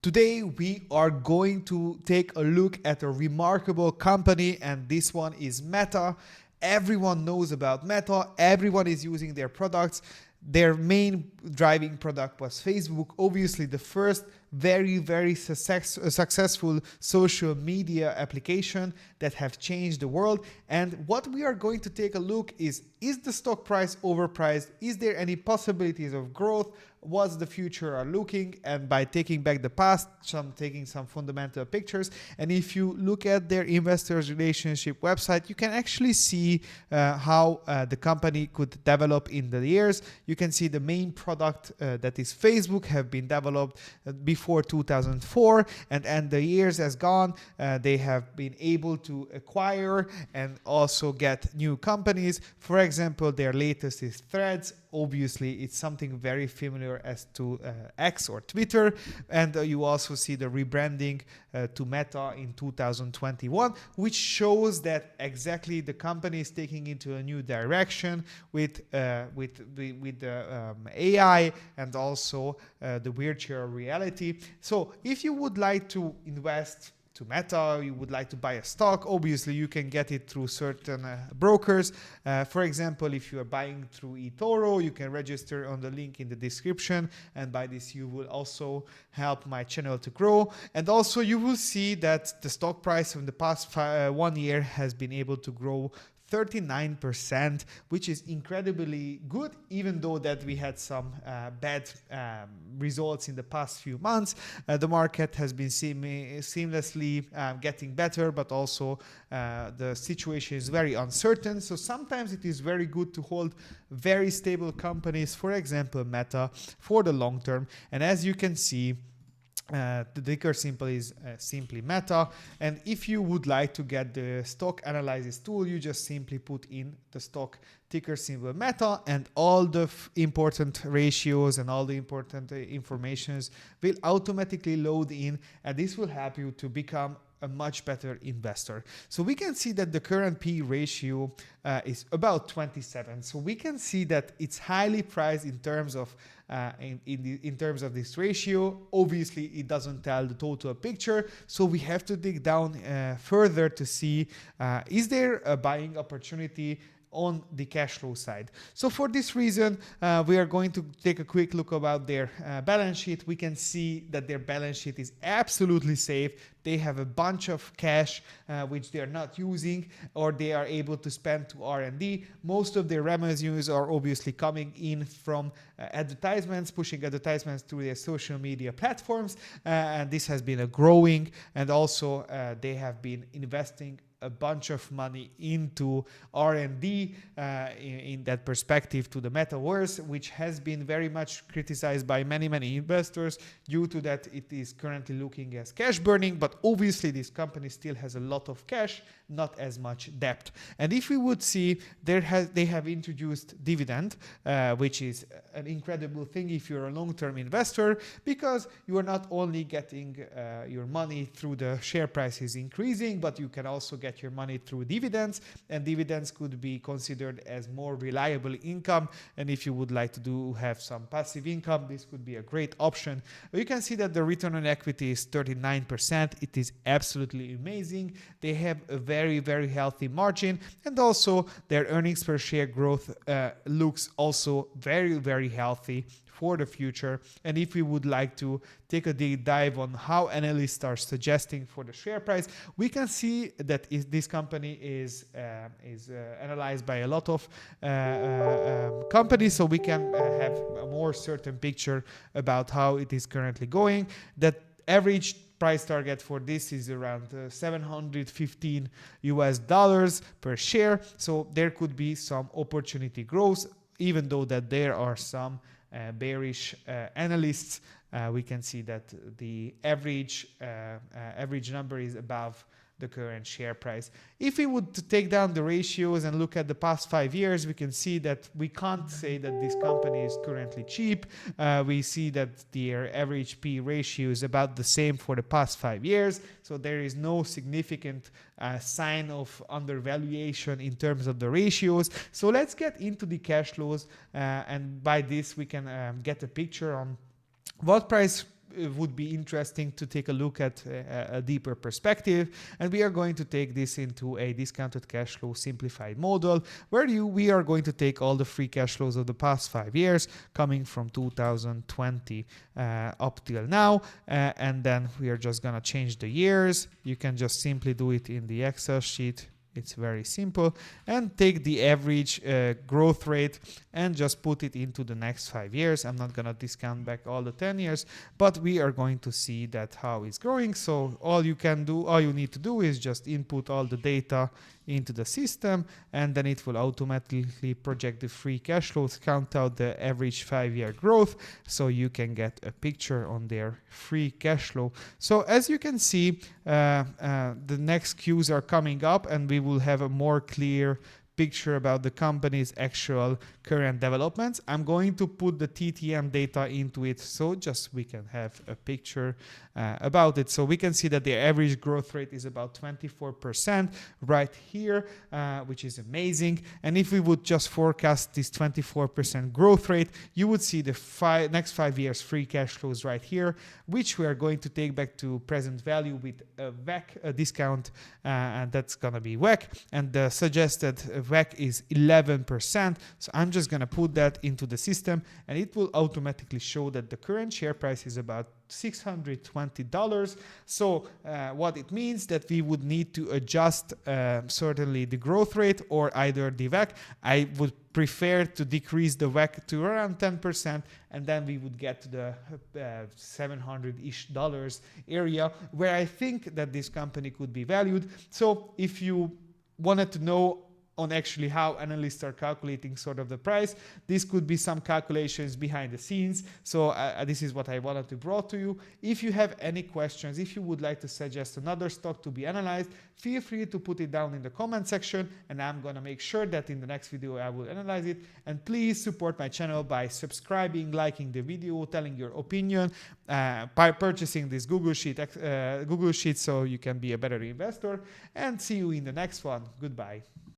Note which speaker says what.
Speaker 1: Today, we are going to take a look at a remarkable company, and this one is Meta. Everyone knows about Meta, everyone is using their products. Their main driving product was Facebook, obviously the first very successful social media application that have changed the world. And what we are going to take a look is the stock price overpriced? Is there any possibilities of growth? What's the future are looking? And by taking back the past, taking some fundamental pictures. And if you look at their investors relationship website, you can actually see how the company could develop in the years. You can see the main product that is Facebook have been developed before 2004, and the years has gone. They have been able to acquire and also get new companies. For example, their latest is Threads. Obviously, it's something very familiar as to X or Twitter. And you also see the rebranding to Meta in 2021, which shows that exactly the company is taking into a new direction with the AI and also the virtual reality. So if you would like to invest to Meta, you would like to buy a stock, obviously you can get it through certain brokers. For example, if you are buying through eToro, you can register on the link in the description, and by this you will also help my channel to grow. And also you will see that the stock price in the past 1 year has been able to grow 39%, which is incredibly good, even though that we had some bad results in the past few months. The market has been seamlessly getting better, but also the situation is very uncertain. So sometimes it is very good to hold very stable companies, for example, Meta, for the long term. And as you can see, the ticker symbol is simply Meta. And if you would like to get the stock analysis tool, you just simply put in the stock ticker symbol Meta, and all the important ratios and all the important informations will automatically load in, and this will help you to become a much better investor. So we can see that the current P ratio is about 27. So we can see that it's highly priced in terms of in terms of this ratio. Obviously, it doesn't tell the total picture, so we have to dig down further to see is there a buying opportunity on the cash flow side. So for this reason, we are going to take a quick look about their balance sheet. We can see that their balance sheet is absolutely safe. They have a bunch of cash which they are not using, or they are able to spend to R&D. Most of their revenues are obviously coming in from advertisements, pushing advertisements through their social media platforms, and this has been a growing, and also they have been investing a bunch of money into R&D in that perspective to the metaverse, which has been very much criticized by many investors due to that it is currently looking as cash burning, but obviously this company still has a lot of cash, not as much debt. And if we would see, they have introduced dividend, which is an incredible thing if you're a long-term investor, because you are not only getting your money through the share prices increasing, but you can also get your money through dividends, and dividends could be considered as more reliable income. And if you would like to have some passive income, this could be a great option. You can see that the return on equity is 39%. It is absolutely amazing. They have a very healthy margin, and also their earnings per share growth looks also very healthy for the future. And if we would like to take a deep dive on how analysts are suggesting for the share price, we can see that this company is analyzed by a lot of companies, so we can have a more certain picture about how it is currently going. That average price target for this is around $715 per share. So there could be some opportunity growth, even though that there are some bearish analysts. We can see that the average number is above the current share price. If we would take down the ratios and look at the past 5 years, we can see that we can't say that this company is currently cheap. We see that their average P ratio is about the same for the past 5 years. So there is no significant sign of undervaluation in terms of the ratios. So let's get into the cash flows, and by this we can get a picture on what price would be interesting to take a look at a deeper perspective. And we are going to take this into a discounted cash flow simplified model where we are going to take all the free cash flows of the past 5 years coming from 2020 up till now, and then we are just gonna change the years. You can just simply do it in the Excel sheet. It's very simple, and take the average growth rate and just put it into the next 5 years. I'm not gonna discount back all the 10 years, but we are going to see that how it's growing. So all you need to do is just input all the data into the system, and then it will automatically project the free cash flows, count out the average 5-year growth, so you can get a picture on their free cash flow. So as you can see, the next Qs are coming up, and we will have a more clear picture about the company's actual current developments. I'm going to put the TTM data into it, so just we can have a picture about it. So we can see that the average growth rate is about 24% right here, which is amazing. And if we would just forecast this 24% growth rate, you would see the next 5 years free cash flows right here, which we are going to take back to present value with a WACC, a discount, and that's gonna be WACC. And the suggested WACC is 11%. So I'm just gonna put that into the system, and it will automatically show that the current share price is about $620. So what it means that we would need to adjust certainly the growth rate or either the WACC. I would prefer to decrease the WACC to around 10%, and then we would get to the $700-ish area where I think that this company could be valued. So if you wanted to know on actually how analysts are calculating sort of the price, this could be some calculations behind the scenes. So this is what I wanted to bring to you. If you have any questions, if you would like to suggest another stock to be analyzed, feel free to put it down in the comment section, and I'm gonna make sure that in the next video I will analyze it. And please support my channel by subscribing, liking the video, telling your opinion, by purchasing this Google Sheet so you can be a better investor. And see you in the next one. Goodbye.